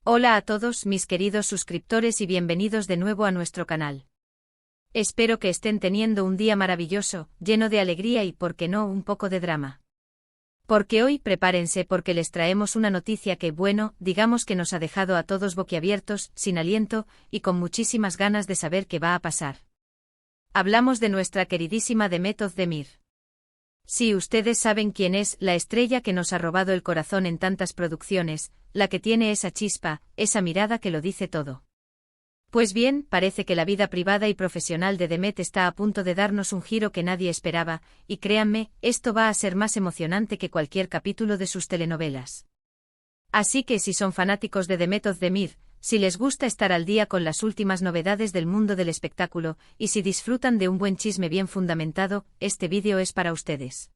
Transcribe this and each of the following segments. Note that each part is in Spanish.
Hola a todos mis queridos suscriptores y bienvenidos de nuevo a nuestro canal. Espero que estén teniendo un día maravilloso, lleno de alegría y, por qué no, un poco de drama. Porque hoy prepárense porque les traemos una noticia que, bueno, digamos que nos ha dejado a todos boquiabiertos, sin aliento, y con muchísimas ganas de saber qué va a pasar. Hablamos de nuestra queridísima Demet Özdemir. Sí, ustedes saben quién es, la estrella que nos ha robado el corazón en tantas producciones, la que tiene esa chispa, esa mirada que lo dice todo. Pues bien, parece que la vida privada y profesional de Demet está a punto de darnos un giro que nadie esperaba, y créanme, esto va a ser más emocionante que cualquier capítulo de sus telenovelas. Así que si son fanáticos de Demet Özdemir, si les gusta estar al día con las últimas novedades del mundo del espectáculo, y si disfrutan de un buen chisme bien fundamentado, este vídeo es para ustedes.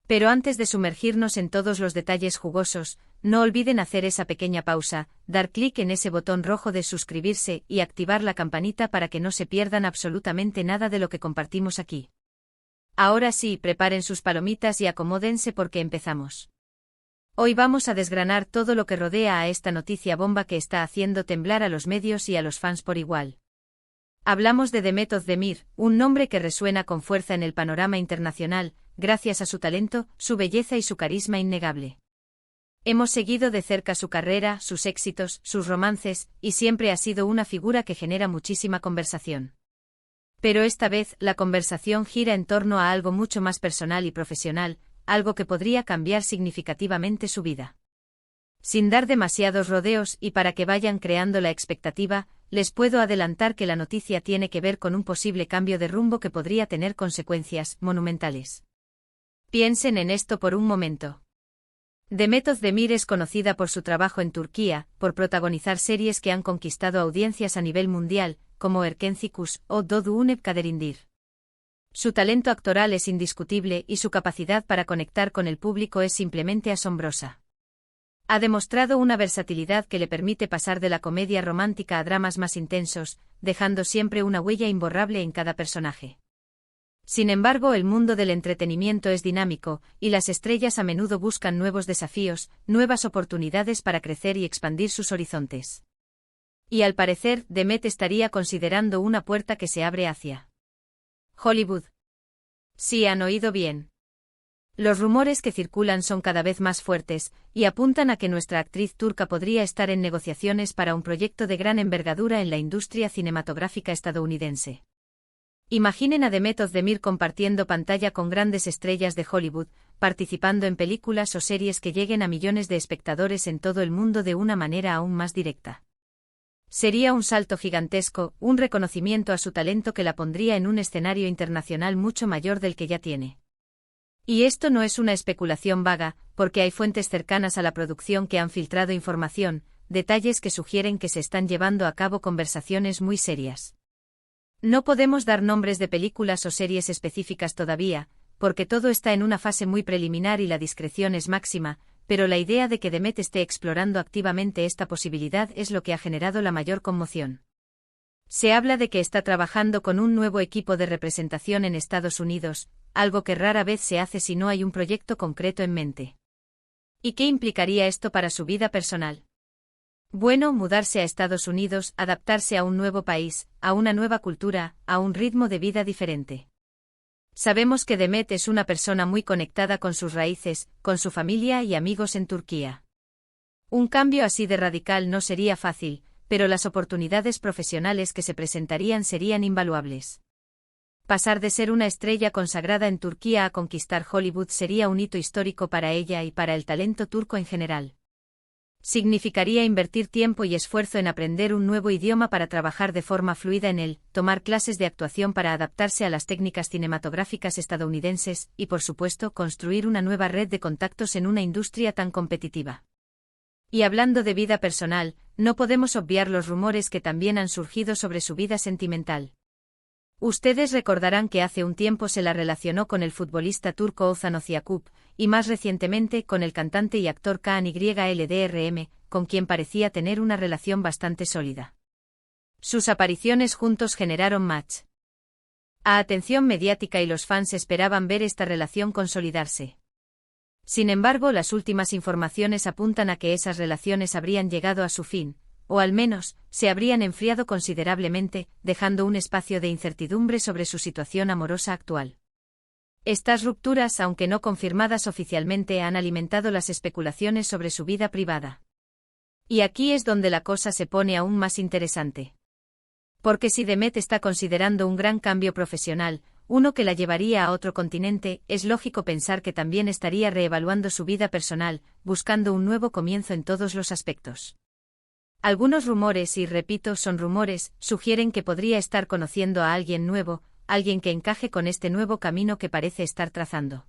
Pero antes de sumergirnos en todos los detalles jugosos, no olviden hacer esa pequeña pausa, dar clic en ese botón rojo de suscribirse y activar la campanita para que no se pierdan absolutamente nada de lo que compartimos aquí. Ahora sí, preparen sus palomitas y acomódense porque empezamos. Hoy vamos a desgranar todo lo que rodea a esta noticia bomba que está haciendo temblar a los medios y a los fans por igual. Hablamos de Demet Özdemir, un nombre que resuena con fuerza en el panorama internacional, gracias a su talento, su belleza y su carisma innegable. Hemos seguido de cerca su carrera, sus éxitos, sus romances, y siempre ha sido una figura que genera muchísima conversación. Pero esta vez, la conversación gira en torno a algo mucho más personal y profesional, algo que podría cambiar significativamente su vida. Sin dar demasiados rodeos y para que vayan creando la expectativa, les puedo adelantar que la noticia tiene que ver con un posible cambio de rumbo que podría tener consecuencias monumentales. Piensen en esto por un momento. Demet Özdemir es conocida por su trabajo en Turquía, por protagonizar series que han conquistado audiencias a nivel mundial, como Erkenci Kuş o Doğduğun Kaderindir. Su talento actoral es indiscutible y su capacidad para conectar con el público es simplemente asombrosa. Ha demostrado una versatilidad que le permite pasar de la comedia romántica a dramas más intensos, dejando siempre una huella imborrable en cada personaje. Sin embargo, el mundo del entretenimiento es dinámico, y las estrellas a menudo buscan nuevos desafíos, nuevas oportunidades para crecer y expandir sus horizontes. Y al parecer, Demet estaría considerando una puerta que se abre hacia Hollywood. Sí, han oído bien. Los rumores que circulan son cada vez más fuertes, y apuntan a que nuestra actriz turca podría estar en negociaciones para un proyecto de gran envergadura en la industria cinematográfica estadounidense. Imaginen a Demet Özdemir compartiendo pantalla con grandes estrellas de Hollywood, participando en películas o series que lleguen a millones de espectadores en todo el mundo de una manera aún más directa. Sería un salto gigantesco, un reconocimiento a su talento que la pondría en un escenario internacional mucho mayor del que ya tiene. Y esto no es una especulación vaga, porque hay fuentes cercanas a la producción que han filtrado información, detalles que sugieren que se están llevando a cabo conversaciones muy serias. No podemos dar nombres de películas o series específicas todavía, porque todo está en una fase muy preliminar y la discreción es máxima, pero la idea de que Demet esté explorando activamente esta posibilidad es lo que ha generado la mayor conmoción. Se habla de que está trabajando con un nuevo equipo de representación en Estados Unidos, algo que rara vez se hace si no hay un proyecto concreto en mente. ¿Y qué implicaría esto para su vida personal? Bueno, mudarse a Estados Unidos, adaptarse a un nuevo país, a una nueva cultura, a un ritmo de vida diferente. Sabemos que Demet es una persona muy conectada con sus raíces, con su familia y amigos en Turquía. Un cambio así de radical no sería fácil, pero las oportunidades profesionales que se presentarían serían invaluables. Pasar de ser una estrella consagrada en Turquía a conquistar Hollywood sería un hito histórico para ella y para el talento turco en general. Significaría invertir tiempo y esfuerzo en aprender un nuevo idioma para trabajar de forma fluida en él, tomar clases de actuación para adaptarse a las técnicas cinematográficas estadounidenses y, por supuesto, construir una nueva red de contactos en una industria tan competitiva. Y hablando de vida personal, no podemos obviar los rumores que también han surgido sobre su vida sentimental. Ustedes recordarán que hace un tiempo se la relacionó con el futbolista turco Ozan Oziakup, y más recientemente con el cantante y actor Kaan Yıldırım, con quien parecía tener una relación bastante sólida. Sus apariciones juntos generaron match. A atención mediática y los fans esperaban ver esta relación consolidarse. Sin embargo, las últimas informaciones apuntan a que esas relaciones habrían llegado a su fin, o al menos, se habrían enfriado considerablemente, dejando un espacio de incertidumbre sobre su situación amorosa actual. Estas rupturas, aunque no confirmadas oficialmente, han alimentado las especulaciones sobre su vida privada. Y aquí es donde la cosa se pone aún más interesante. Porque si Demet está considerando un gran cambio profesional, uno que la llevaría a otro continente, es lógico pensar que también estaría reevaluando su vida personal, buscando un nuevo comienzo en todos los aspectos. Algunos rumores, y repito, son rumores, sugieren que podría estar conociendo a alguien nuevo, alguien que encaje con este nuevo camino que parece estar trazando.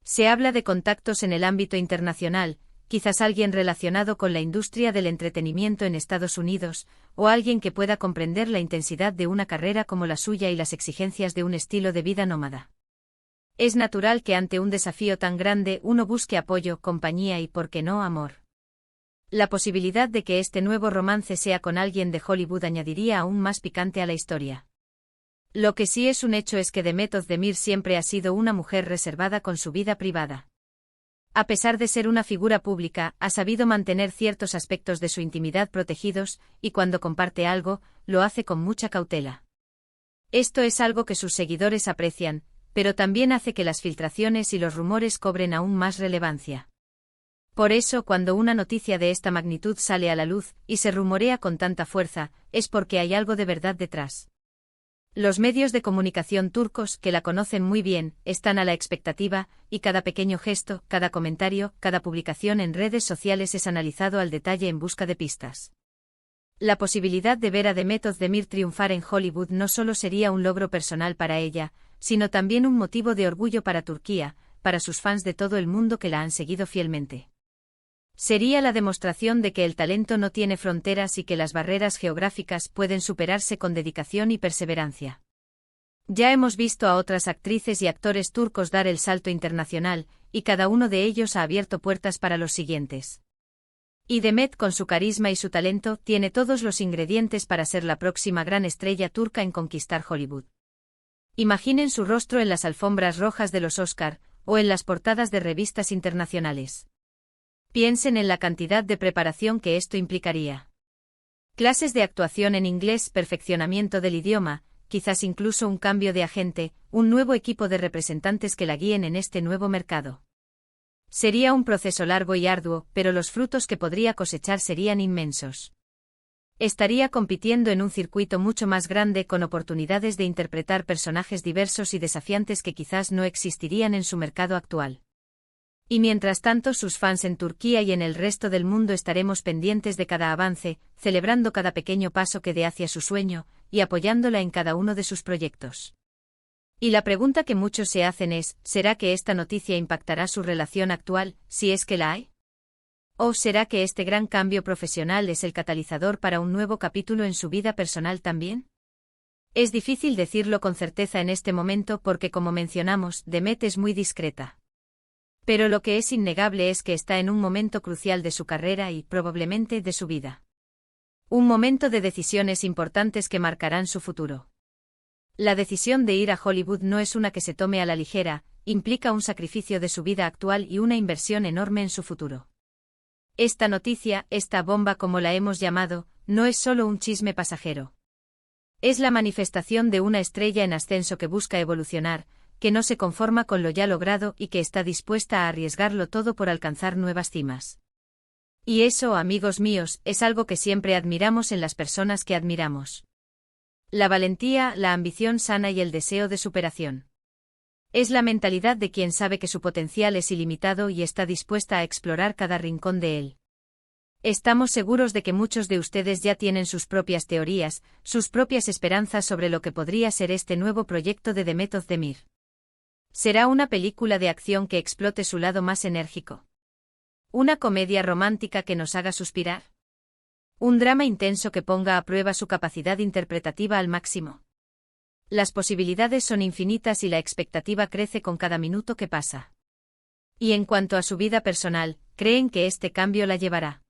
Se habla de contactos en el ámbito internacional, quizás alguien relacionado con la industria del entretenimiento en Estados Unidos, o alguien que pueda comprender la intensidad de una carrera como la suya y las exigencias de un estilo de vida nómada. Es natural que ante un desafío tan grande uno busque apoyo, compañía y, ¿por qué no, amor? La posibilidad de que este nuevo romance sea con alguien de Hollywood añadiría aún más picante a la historia. Lo que sí es un hecho es que Demet Özdemir siempre ha sido una mujer reservada con su vida privada. A pesar de ser una figura pública, ha sabido mantener ciertos aspectos de su intimidad protegidos, y cuando comparte algo, lo hace con mucha cautela. Esto es algo que sus seguidores aprecian, pero también hace que las filtraciones y los rumores cobren aún más relevancia. Por eso, cuando una noticia de esta magnitud sale a la luz, y se rumorea con tanta fuerza, es porque hay algo de verdad detrás. Los medios de comunicación turcos, que la conocen muy bien, están a la expectativa, y cada pequeño gesto, cada comentario, cada publicación en redes sociales es analizado al detalle en busca de pistas. La posibilidad de ver a Demet Özdemir triunfar en Hollywood no solo sería un logro personal para ella, sino también un motivo de orgullo para Turquía, para sus fans de todo el mundo que la han seguido fielmente. Sería la demostración de que el talento no tiene fronteras y que las barreras geográficas pueden superarse con dedicación y perseverancia. Ya hemos visto a otras actrices y actores turcos dar el salto internacional, y cada uno de ellos ha abierto puertas para los siguientes. Y Demet, con su carisma y su talento, tiene todos los ingredientes para ser la próxima gran estrella turca en conquistar Hollywood. Imaginen su rostro en las alfombras rojas de los Oscar, o en las portadas de revistas internacionales. Piensen en la cantidad de preparación que esto implicaría. Clases de actuación en inglés, perfeccionamiento del idioma, quizás incluso un cambio de agente, un nuevo equipo de representantes que la guíen en este nuevo mercado. Sería un proceso largo y arduo, pero los frutos que podría cosechar serían inmensos. Estaría compitiendo en un circuito mucho más grande con oportunidades de interpretar personajes diversos y desafiantes que quizás no existirían en su mercado actual. Y mientras tanto sus fans en Turquía y en el resto del mundo estaremos pendientes de cada avance, celebrando cada pequeño paso que dé hacia su sueño, y apoyándola en cada uno de sus proyectos. Y la pregunta que muchos se hacen es, ¿será que esta noticia impactará su relación actual, si es que la hay? ¿O será que este gran cambio profesional es el catalizador para un nuevo capítulo en su vida personal también? Es difícil decirlo con certeza en este momento porque, como mencionamos, Demet es muy discreta. Pero lo que es innegable es que está en un momento crucial de su carrera y, probablemente, de su vida. Un momento de decisiones importantes que marcarán su futuro. La decisión de ir a Hollywood no es una que se tome a la ligera, implica un sacrificio de su vida actual y una inversión enorme en su futuro. Esta noticia, esta bomba como la hemos llamado, no es solo un chisme pasajero. Es la manifestación de una estrella en ascenso que busca evolucionar, que no se conforma con lo ya logrado y que está dispuesta a arriesgarlo todo por alcanzar nuevas cimas. Y eso, amigos míos, es algo que siempre admiramos en las personas que admiramos. La valentía, la ambición sana y el deseo de superación. Es la mentalidad de quien sabe que su potencial es ilimitado y está dispuesta a explorar cada rincón de él. Estamos seguros de que muchos de ustedes ya tienen sus propias teorías, sus propias esperanzas sobre lo que podría ser este nuevo proyecto de Demet Özdemir. ¿Será una película de acción que explote su lado más enérgico? ¿Una comedia romántica que nos haga suspirar? ¿Un drama intenso que ponga a prueba su capacidad interpretativa al máximo? Las posibilidades son infinitas y la expectativa crece con cada minuto que pasa. Y en cuanto a su vida personal, ¿creen que este cambio la llevará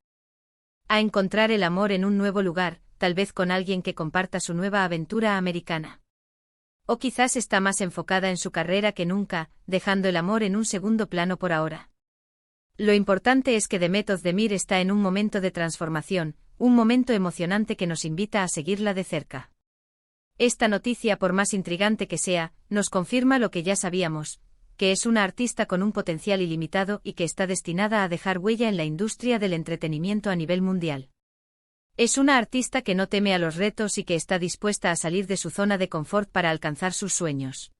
a encontrar el amor en un nuevo lugar, tal vez con alguien que comparta su nueva aventura americana? O quizás está más enfocada en su carrera que nunca, dejando el amor en un segundo plano por ahora. Lo importante es que Demet Özdemir está en un momento de transformación, un momento emocionante que nos invita a seguirla de cerca. Esta noticia, por más intrigante que sea, nos confirma lo que ya sabíamos, que es una artista con un potencial ilimitado y que está destinada a dejar huella en la industria del entretenimiento a nivel mundial. Es una artista que no teme a los retos y que está dispuesta a salir de su zona de confort para alcanzar sus sueños.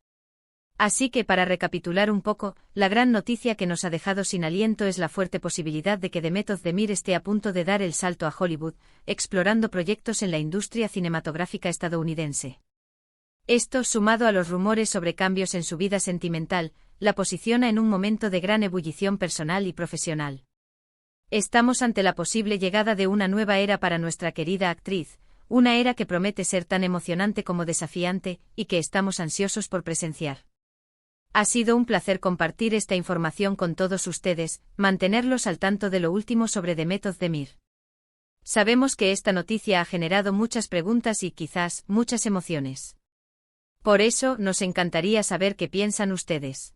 Así que, para recapitular un poco, la gran noticia que nos ha dejado sin aliento es la fuerte posibilidad de que Demet Özdemir esté a punto de dar el salto a Hollywood, explorando proyectos en la industria cinematográfica estadounidense. Esto, sumado a los rumores sobre cambios en su vida sentimental, la posiciona en un momento de gran ebullición personal y profesional. Estamos ante la posible llegada de una nueva era para nuestra querida actriz, una era que promete ser tan emocionante como desafiante, y que estamos ansiosos por presenciar. Ha sido un placer compartir esta información con todos ustedes, mantenerlos al tanto de lo último sobre Demet Özdemir. Sabemos que esta noticia ha generado muchas preguntas y quizás muchas emociones. Por eso, nos encantaría saber qué piensan ustedes.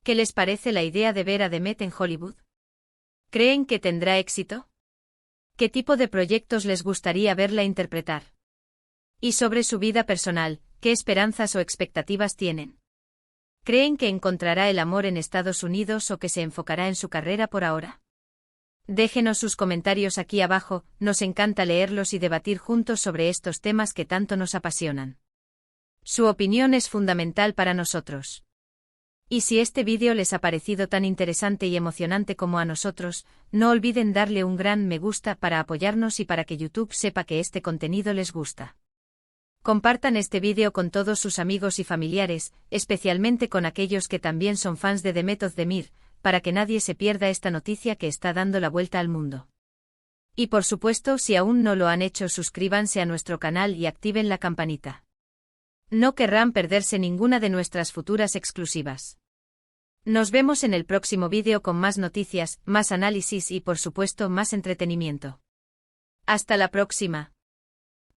¿Qué les parece la idea de ver a Demet en Hollywood? ¿Creen que tendrá éxito? ¿Qué tipo de proyectos les gustaría verla interpretar? Y sobre su vida personal, ¿qué esperanzas o expectativas tienen? ¿Creen que encontrará el amor en Estados Unidos o que se enfocará en su carrera por ahora? Déjenos sus comentarios aquí abajo, nos encanta leerlos y debatir juntos sobre estos temas que tanto nos apasionan. Su opinión es fundamental para nosotros. Y si este vídeo les ha parecido tan interesante y emocionante como a nosotros, no olviden darle un gran me gusta para apoyarnos y para que YouTube sepa que este contenido les gusta. Compartan este vídeo con todos sus amigos y familiares, especialmente con aquellos que también son fans de Demet Özdemir, para que nadie se pierda esta noticia que está dando la vuelta al mundo. Y por supuesto, si aún no lo han hecho, suscríbanse a nuestro canal y activen la campanita. No querrán perderse ninguna de nuestras futuras exclusivas. Nos vemos en el próximo vídeo con más noticias, más análisis y por supuesto más entretenimiento. Hasta la próxima.